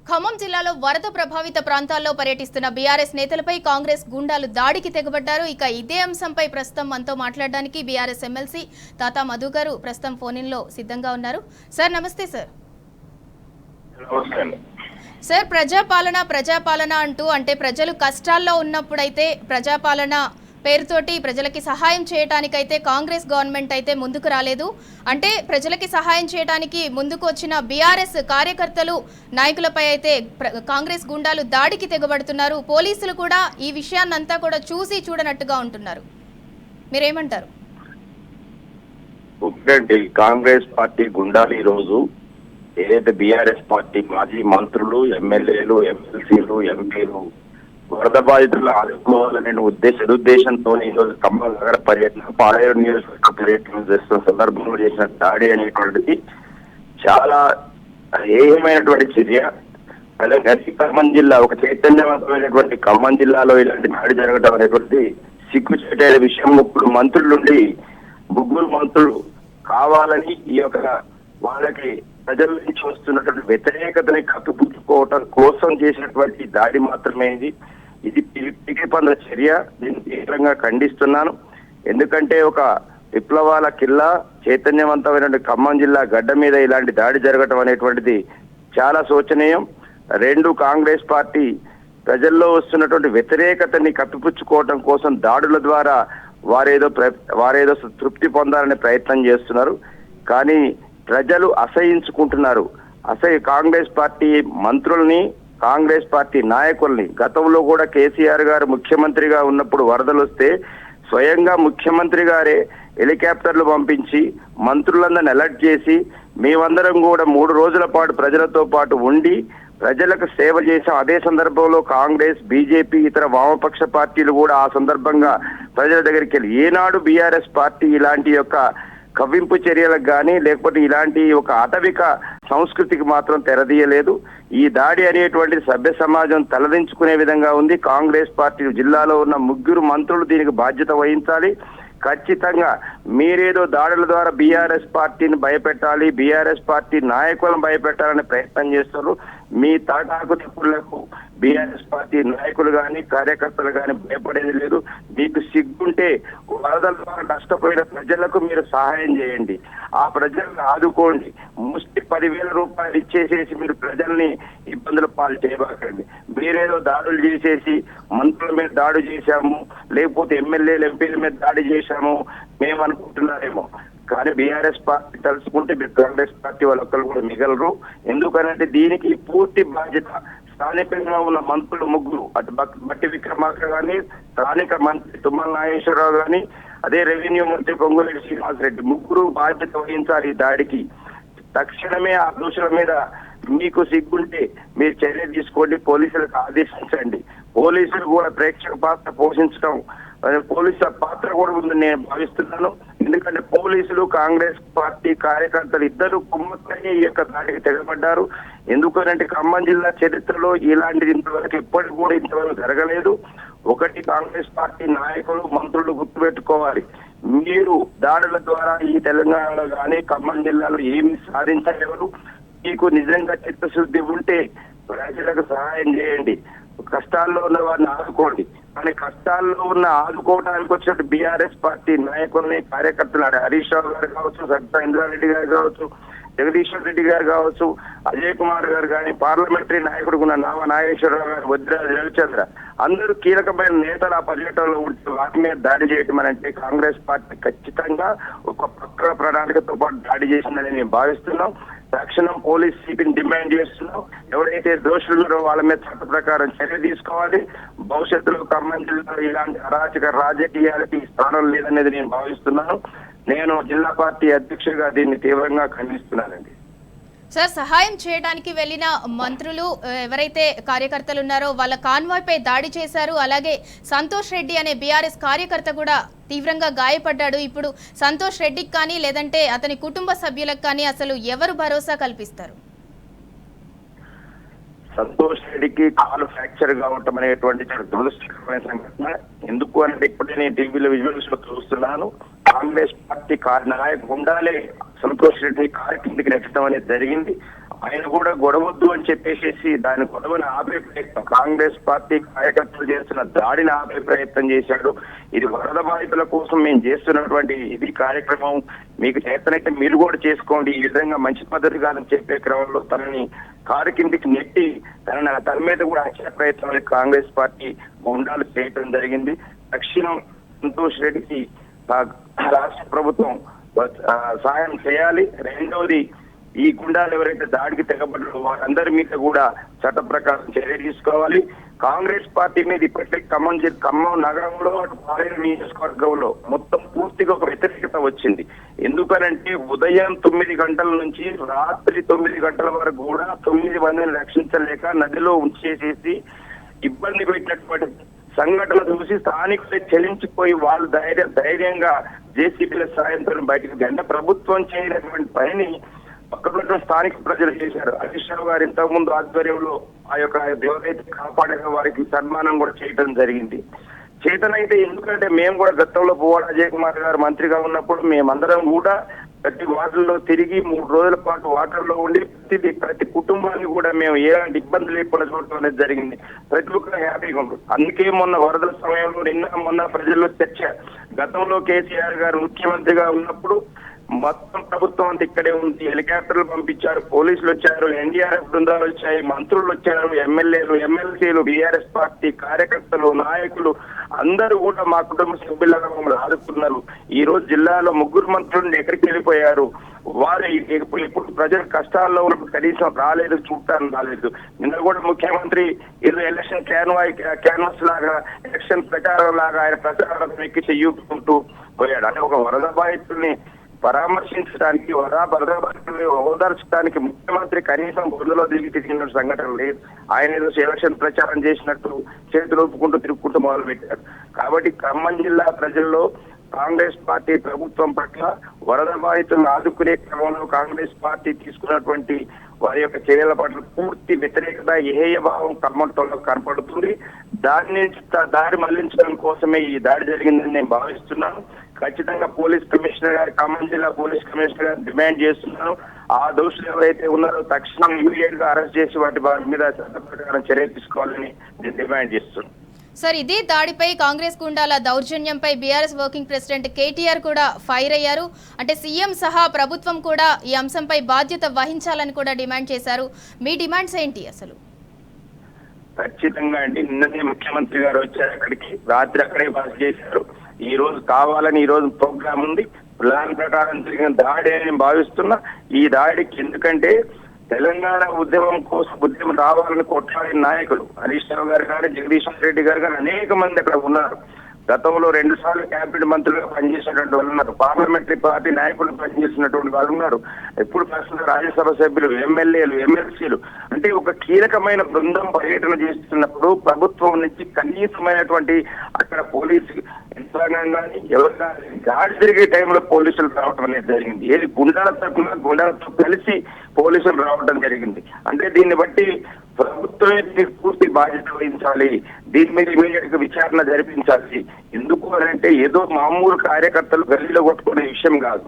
ఖమ్మం జిల్లాలో వరద ప్రభావిత ప్రాంతాల్లో పర్యటిస్తున్న బీఆర్ఎస్ నేతలపై కాంగ్రెస్ గుండాలు దాడికి తెగబడ్డారు. ఇక ఇదే అంశంపై ప్రస్తుతం మనతో మాట్లాడడానికి బీఆర్ఎస్ ఎమ్మెల్సీ తాతా మధు గారు ప్రస్తుతం ఫోన్లో సిద్ధంగా ఉన్నారు. సార్ నమస్తే సార్. సార్ ప్రజాపాలన అంటూ అంటే ప్రజలు కష్టాల్లో ఉన్నప్పుడైతే ప్రజాపాలన పేరుతోటి ప్రజలకి సహాయం చేయడానికైతే కాంగ్రెస్ గవర్నమెంట్ అయితే ముందుకు రాలేదు. అంటే ప్రజలకి సహాయం చేయడానికి ముందుకు వచ్చిన బీఆర్ఎస్ కార్యకర్తలు నాయకులపై అయితే కాంగ్రెస్ గుండాలు దాడికి తెగబడుతున్నారు. పోలీసులు కూడా ఈ విషయాన్నంతా కూడా చూసి చూడనట్టుగా ఉంటున్నారు. మీరేమంటారు? కాంగ్రెస్ పార్టీ గుండాలు ఈ రోజు ఏదైతే బీఆర్ఎస్ పార్టీ మాజీ మంత్రులు, ఎమ్మెల్యేలు, ఎమ్మెల్సీలు, ఎంపీలు వరద బాధితులు ఆదుకోవాలనే సదుద్దేశంతో ఈరోజు ఖమ్మం నగర పర్యటన, పాలేరు నియోజకవర్గ పర్యటన చేస్తున్న సందర్భంలో చేసిన దాడి అనేటువంటిది చాలా హేయమైనటువంటి చర్య. అలాగే ఖమ్మం జిల్లా ఒక చైతన్యవంతమైనటువంటి ఖమ్మం జిల్లాలో ఇలాంటి దాడి జరగడం అనేటువంటి సిగ్గుచేటైన విషయం. ముగ్గురు మంత్రులు కావాలని ఈ యొక్క వాళ్ళకి ప్రజల నుంచి వస్తున్నటువంటి వ్యతిరేకతని కప్పిపుచ్చుకోవటం కోసం చేసినటువంటి దాడి మాత్రమే ఇది పిగిపంద చర్య. దీన్ని తీవ్రంగా ఖండిస్తున్నాను. ఎందుకంటే ఒక విప్లవాల కిల్లా చైతన్యవంతమైన ఖమ్మం జిల్లా గడ్డ మీద ఇలాంటి దాడి జరగటం అనేటువంటిది చాలా శోచనీయం. కాంగ్రెస్ పార్టీ ప్రజల్లో వస్తున్నటువంటి వ్యతిరేకతని కప్పిపుచ్చుకోవటం కోసం దాడుల ద్వారా వారేదో తృప్తి పొందాలనే ప్రయత్నం చేస్తున్నారు. కానీ ప్రజలు అసహించుకుంటున్నారు. కాంగ్రెస్ పార్టీ మంత్రుల్ని, కాంగ్రెస్ పార్టీ నాయకుల్ని. గతంలో కూడా కేసీఆర్ గారు ముఖ్యమంత్రిగా ఉన్నప్పుడు వరదలు వస్తే స్వయంగా ముఖ్యమంత్రి గారే హెలికాప్టర్లు పంపించి మంత్రులందరిని అలర్ట్ చేసి మేమందరం కూడా 3 రోజుల పాటు ప్రజలతో పాటు ఉండి ప్రజలకు సేవ చేశాం. అదే సందర్భంలో కాంగ్రెస్, బీజేపీ, ఇతర వామపక్ష పార్టీలు కూడా ఆ సందర్భంగా ప్రజల దగ్గరికి వెళ్ళి ఏనాడు బీఆర్ఎస్ పార్టీ ఇలాంటి యొక్క కవ్వింపు చర్యలకు కానీ లేకపోతే ఇలాంటి ఒక అటవిక సంస్కృతికి మాత్రం తెరదీయలేదు. ఈ దాడి అనేటువంటిది సభ్య సమాజం తలదించుకునే విధంగా ఉంది. కాంగ్రెస్ పార్టీ జిల్లాలో ఉన్న 3 మంత్రులు దీనికి బాధ్యత వహించాలి. ఖచ్చితంగా మీరేదో దాడుల ద్వారా బీఆర్ఎస్ పార్టీని భయపెట్టాలి, బీఆర్ఎస్ పార్టీ నాయకులను భయపెట్టాలనే ప్రయత్నం చేస్తారు. మీ తాటాకు తిప్పులకు బీఆర్ఎస్ పార్టీ నాయకులు కానీ కార్యకర్తలు కానీ భయపడేది లేదు. మీకు సిగ్గుంటే వరదల ద్వారా నష్టపోయిన ప్రజలకు మీరు సహాయం చేయండి, ఆ ప్రజలను ఆదుకోండి. ముష్టి 10,000 రూపాయలు ఇచ్చేసేసి మీరు ప్రజల్ని ఇబ్బందుల పాలు చేయబాకండి. మీరేదో దాడులు చేసేసి మంత్రుల మీద దాడి చేశాము, లేకపోతే ఎమ్మెల్యేలు, ఎంపీల మీద దాడి చేశాము మేము అనుకుంటున్నారేమో. కానీ బీఆర్ఎస్ పార్టీ తలుచుకుంటే మీరు కాంగ్రెస్ పార్టీ వాళ్ళొక్కరు కూడా మిగలరు. ఎందుకనంటే దీనికి పూర్తి బాధ్యత స్థానికంగా ఉన్న మంత్రులు 3, అటు బట్టి విక్రమార్క గాని, స్థానిక మంత్రి తుమ్మల నాగేశ్వరరావు గాని, అదే రెవెన్యూ మంత్రి పొంగులేటి శ్రీనివాసరెడ్డి 3 బాధ్యత వహించాలి ఈ దాడికి. తక్షణమే ఆ దోషుల మీద మీకు సిగ్గుంటే మీరు చర్య తీసుకోండి, పోలీసులకు ఆదేశించండి. పోలీసులు కూడా ప్రేక్షక పాత్ర పోషించడం, పోలీసుల పాత్ర కూడా ఉందని నేను భావిస్తున్నాను. ఎందుకంటే పోలీసులు, కాంగ్రెస్ పార్టీ కార్యకర్తలు ఇద్దరు కుమ్మక్కని ఈ యొక్క దాడికి తెగబడ్డారు. ఎందుకనంటే ఖమ్మం జిల్లా చరిత్రలో ఇలాంటిది ఎప్పటికి కూడా ఇంతవరకు జరగలేదు. కాంగ్రెస్ పార్టీ నాయకులు, మంత్రులు గుర్తుపెట్టుకోవాలి, మీరు దాడుల ద్వారా ఈ తెలంగాణలో కానీ ఖమ్మం జిల్లాలో ఏమి సాధించలేరు. మీకు నిజంగా చిత్తశుద్ధి ఉంటే ప్రజలకు సహాయం చేయండి, కష్టాల్లో ఉన్న వారిని ఆదుకోండి. కానీ కష్టాల్లో ఉన్న ఆదుకోవడానికి వచ్చినట్టు బీఆర్ఎస్ పార్టీ నాయకుల్ని, కార్యకర్తలు హరీష్ రావు గారు కావచ్చు, సబితా ఇంద్రారెడ్డి గారు కావచ్చు, జగదీశ్వర్ రెడ్డి గారు కావచ్చు, అజయ్ కుమార్ గారు కానీ, పార్లమెంటరీ నాయకుడు ఉన్న నామ నాగేశ్వరరావు గారు, వద్దిరాజు రవిచంద్ర అందరూ కీలకమైన నేతలు ఆ పర్యటనలో ఉంటే వాటి మీద దాడి చేయటం అంటే కాంగ్రెస్ పార్టీ ఖచ్చితంగా ఒక పక్క ప్రణాళికతో పాటు దాడి చేసిందని మేము భావిస్తున్నాం. తక్షణం పోలీస్ సిపిని డిమాండ్ చేస్తున్నాం. ఎవరైతే దోషులు ఉన్నారో వాళ్ళ మీద చట్ట ప్రకారం చర్య తీసుకోవాలి. భవిష్యత్తులో ఖమ్మం జిల్లాలో ఇలాంటి అరాచక రాజకీయాలకి స్థానం లేదనేది నేను భావిస్తున్నాను. నేను జిల్లా పార్టీ అధ్యక్షుడిగా దీన్ని తీవ్రంగా ఖండిస్తున్నానండి. సార్, సహాయం చేయడానికి వెళ్లిన మంత్రులు ఎవరైతే కార్యకర్తలు ఉన్నారో వాళ్ళ కాన్వాయ్ పై దాడి చేశారు. అలాగే సంతోష్ రెడ్డి అనే బీఆర్ఎస్ కార్యకర్త కూడా తీవ్రంగా గాయపడ్డాడు. ఇప్పుడు సంతోష్ రెడ్డికి కానీ లేదంటే అతని కుటుంబ సభ్యులకు కానీ అసలు ఎవరు భరోసా కల్పిస్తారు? సంతోష్ రెడ్డికి కాలు ఫ్రాక్చర్ కావటం అనేటువంటి దురదృష్టకరమైన సంఘటన. ఎందుకు అంటే ఇప్పుడే నేను టీవీలో విజువల్స్ లో చూస్తున్నాను. కాంగ్రెస్ పార్టీ నాయకుడు ఉండాలే సంతోష్ రెడ్డి కారు కిందికి నెట్టడం అనేది జరిగింది. ఆయన కూడా గొడవద్దు అని చెప్పేసి దాని గొడవని ఆపే ప్రయత్నం, కాంగ్రెస్ పార్టీ కార్యకర్తలు చేస్తున్న దాడిని ఆపే ప్రయత్నం చేశాడు. ఇది వరద బాధితుల కోసం మేము చేస్తున్నటువంటి ఇది కార్యక్రమం, మీకు చేతనైతే మీరు కూడా చేసుకోండి, ఈ విధంగా మంచి పద్ధతి కాదని చెప్పే క్రమంలో తనని కారు కిందికి నెట్టి తన మీద కూడా హత్య ప్రయత్నం కాంగ్రెస్ పార్టీ గుండాలు చేయడం జరిగింది. తక్షణం సంతోష్ రెడ్డికి రాష్ట్ర ప్రభుత్వం సహాయం చేయాలి. రెండవది, ఈ గుండాలు ఎవరైతే దాడికి తెగబడ్డారో వారందరి మీద కూడా చట్ట ప్రకారం చర్య తీసుకోవాలి. కాంగ్రెస్ పార్టీ మీద ఇప్పటికే ఖమ్మం నగరంలో పాలేరు నియోజకవర్గంలో మొత్తం పూర్తిగా ఒక వ్యతిరేకత వచ్చింది. ఎందుకనంటే ఉదయం 9 గంటల నుంచి రాత్రి 9 గంటల వరకు కూడా 9 మందిని రక్షించలేక నదిలో ఉంచేసేసి ఇబ్బంది పెట్టినటువంటి సంఘటన చూసి స్థానికులే చెలించిపోయి వాళ్ళు ధైర్యంగా జేసీబీల సాయంతో బయటకు అంటే ప్రభుత్వం చేయనటువంటి పనిని పక్కన స్థానిక ప్రజలు చేశారు. హరీష్ రావు గారు ఇంతకుముందు ఆధ్వర్యంలో ఆ యొక్క దేవరైతే కాపాడే వారికి సన్మానం కూడా చేయడం జరిగింది. చేతనైతే ఎందుకంటే మేము కూడా గతంలో పువ్వాడ అజయ్ కుమార్ గారు మంత్రిగా ఉన్నప్పుడు మేమందరం కూడా ప్రతి వార్డుల్లో తిరిగి 3 రోజుల పాటు వాటర్లో ఉండి ప్రతి కుటుంబాన్ని కూడా మేము ఎలాంటి ఇబ్బంది లేకుండా చూడటం అనేది జరిగింది. ప్రతి ఒక్కరు హ్యాపీగా ఉంటుంది. అందుకే మొన్న వరదల సమయంలో మొన్న ప్రజల్లో చర్చ, గతంలో కేసీఆర్ గారు ముఖ్యమంత్రిగా ఉన్నప్పుడు మొత్తం ప్రభుత్వం అంతా ఇక్కడే ఉంది, హెలికాప్టర్లు పంపించారు, పోలీసులు వచ్చారు, ఎన్డీఆర్ఎఫ్ బృందాలు వచ్చాయి, మంత్రులు వచ్చారు, ఎమ్మెల్యేలు, ఎమ్మెల్సీలు, బీఆర్ఎస్ పార్టీ కార్యకర్తలు, నాయకులు అందరూ కూడా మా కుటుంబ సభ్యులుగా మమ్మల్ని ఆదుకున్నారు. ఈ రోజు జిల్లాలో 3 మంత్రులు ఎక్కడికి వెళ్ళిపోయారు. వారు ఇప్పుడు ప్రజలు కష్టాల్లో ఉన్నప్పుడు కనీసం రాలేదు, చూడటానికి రాలేదు. నిన్న కూడా ముఖ్యమంత్రి ఏదో ఎలక్షన్ క్యాన్వాస్ లాగా ఎలక్షన్ ప్రచారం లాగా ఆయన ప్రచారం ఎక్కి చెయ్యుకుంటూ పోయాడు. అంటే ఒక వరద బాధితుల్ని పరామర్శించడానికి వరద బాధితుల్ని ఓదార్చడానికి ముఖ్యమంత్రి కనీసం బురదలో తిరిగిన సంఘటన లేదు. ఆయన ఏదో ఎలక్షన్ ప్రచారం చేసినట్టు చేతులు ఒప్పుకుంటూ తిరుగుకుంటూ మొదలు పెట్టారు. కాబట్టి ఖమ్మం జిల్లా ప్రజల్లో కాంగ్రెస్ పార్టీ ప్రభుత్వం పట్ల వరద బాధితులను ఆదుకునే క్రమంలో కాంగ్రెస్ పార్టీ తీసుకున్నటువంటి వారి యొక్క చర్యల పట్ల పూర్తి వ్యతిరేకత, ఏహేయ భావం ఖమ్మంలో కనపడుతుంది. దారి మళ్లించడం కోసమే ఈ దాడి జరిగిందని నేను భావిస్తున్నాను. ఖచ్చితంగా పోలీస్ కమిషనర్ గారు, ఖమ్మం జిల్లా పోలీస్ కమిషనర్ గారు డిమాండ్ చేస్తున్నాను. ఆ దోషులు ఎవరైతే ఉన్నారో తక్షణం ఇమీడియట్ గా అరెస్ట్ చేసి వాటి మీద చట్ట ప్రకారం చర్య తీసుకోవాలని నేను డిమాండ్ చేస్తున్నాను. సార్, ఇదే దాడిపై కాంగ్రెస్ గుండాల దౌర్జన్యంపై బీఆర్ఎస్ వర్కింగ్ ప్రెసిడెంట్ కేటీఆర్ కూడా ఫైర్ అయ్యారు. అంటే సీఎం సహా ప్రభుత్వం కూడా ఈ అంశంపై బాధ్యత వహించాలని కూడా డిమాండ్ చేశారు. మీ డిమాండ్స్ ఏంటి అసలు? ఖచ్చితంగా అండి, నిన్ననే ముఖ్యమంత్రి గారు వచ్చారు అక్కడికి, రాత్రి అక్కడే బస చేశారు. ఈ రోజు కావాలని ఈ రోజు ప్రోగ్రామ్ ఉంది, ప్లాన్ ప్రకారం జరిగిన దాడి అని భావిస్తున్నా. ఈ దాడికి ఎందుకంటే తెలంగాణ ఉద్యమం రావాలని కొట్లాడిన నాయకులు హరీష్ రావు గారు కానీ, జగదీశ్వర్ రెడ్డి గారు కానీ అనేక మంది అక్కడ ఉన్నారు. గతంలో 2 సార్లు క్యాబినెట్ మంత్రులుగా పనిచేసినటువంటి వాళ్ళు ఉన్నారు, పార్లమెంటరీ పార్టీ నాయకులు పనిచేసినటువంటి వాళ్ళు ఉన్నారు, ఇప్పుడు ప్రస్తుత రాజ్యసభ సభ్యులు, ఎమ్మెల్యేలు, ఎమ్మెల్సీలు. అంటే ఒక కీలకమైన బృందం పర్యటన చేస్తున్నప్పుడు ప్రభుత్వం నుంచి కనీసమైనటువంటి అక్కడ పోలీసు యంత్రాంగం కానీ ఎవరు కానీ దాడి జరిగే టైంలో పోలీసులు రావడం అనేది జరిగింది. ఏది గుండాలతో కలిసి పోలీసులు రావడం జరిగింది. అంటే దీన్ని బట్టి ప్రభుత్వమే పూర్తి బాధ్యత వహించాలి, దీని మీద ఇమీడియట్ గా విచారణ జరిపించాలి. ఎందుకు అంటే ఏదో మామూలు కార్యకర్తలు గల్లీలో కొట్టుకునే విషయం కాదు.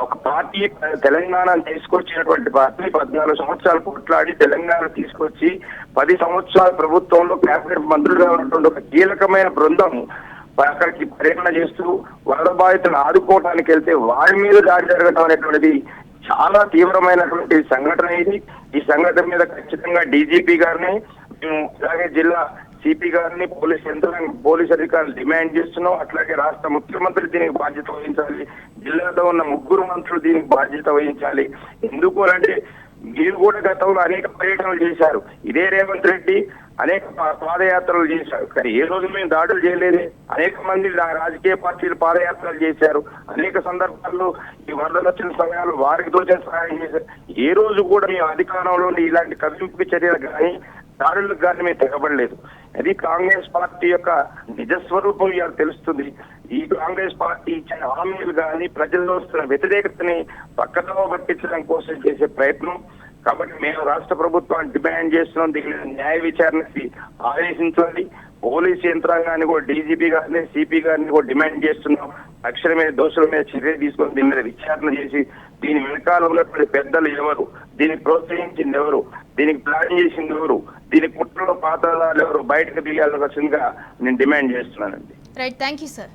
ఒక పార్టీ తెలంగాణ తీసుకొచ్చినటువంటి పార్టీ 14 సంవత్సరాలు కొట్లాడి తెలంగాణ తీసుకొచ్చి 10 సంవత్సరాల ప్రభుత్వంలో కేబినెట్ మంత్రులుగా ఉన్నటువంటి ఒక కీలకమైన బృందం అక్కడికి పర్యటన చేస్తూ వరద బాధితులను ఆదుకోవడానికి వెళ్తే వారి మీద దాడి జరగడం అనేటువంటిది చాలా తీవ్రమైనటువంటి సంఘటన. ఇది ఈ సంఘటన మీద ఖచ్చితంగా డీజీపీ గారిని, అలాగే జిల్లా సిపి గారిని, పోలీస్ అధికారులు డిమాండ్ చేస్తున్నాం. అట్లాగే రాష్ట్ర ముఖ్యమంత్రి దీనికి బాధ్యత వహించాలి, జిల్లాలో ఉన్న 3 మంత్రులు దీనికి బాధ్యత వహించాలి. ఎందుకు అంటే మీరు కూడా గతంలో అనేక పర్యటనలు చేశారు, ఇదే రేవంత్ రెడ్డి అనేక పాదయాత్రలు చేశారు, కానీ ఏ రోజు మేము దాడులు చేయలేదు. అనేక మంది రాజకీయ పార్టీలు పాదయాత్రలు చేశారు, అనేక సందర్భాల్లో ఈ వరదలు వచ్చిన సమయాలు వారికి తోచిన సహాయం చేశారు. ఏ రోజు కూడా మేము అధికారంలో ఇలాంటి కవింపు చర్యలు కానీ దాడులకు కానీ మేము తెగబడలేదు. అది కాంగ్రెస్ పార్టీ యొక్క నిజస్వరూపం ఇవాళ తెలుస్తుంది. ఈ కాంగ్రెస్ పార్టీ ఇచ్చిన హామీలు కానీ ప్రజల్లో వస్తున్న వ్యతిరేకతని పక్కతో పట్టించడం కోసం చేసే ప్రయత్నం. కాబట్టి మేము రాష్ట్ర ప్రభుత్వాన్ని డిమాండ్ చేస్తున్నాం, దీని న్యాయ విచారణకి ఆదేశించాలి. పోలీసు యంత్రాంగాన్ని కూడా డీజీపీ గారిని, సిపి గారిని కూడా డిమాండ్ చేస్తున్నాం. తక్షణమే దోషుల మీద చర్య తీసుకొని దీని మీద విచారణ చేసి దీని వెనకాల ఉన్నటువంటి పెద్దలు ఎవరు, దీనికి ప్రోత్సహించింది ఎవరు, దీనికి ప్లాన్ చేసింది ఎవరు, దీని కుట్రలో పాత్రదారులు ఎవరు బయటకు తీయాల్సిందిగా నేను డిమాండ్ చేస్తున్నానండి. Right, thank you sir.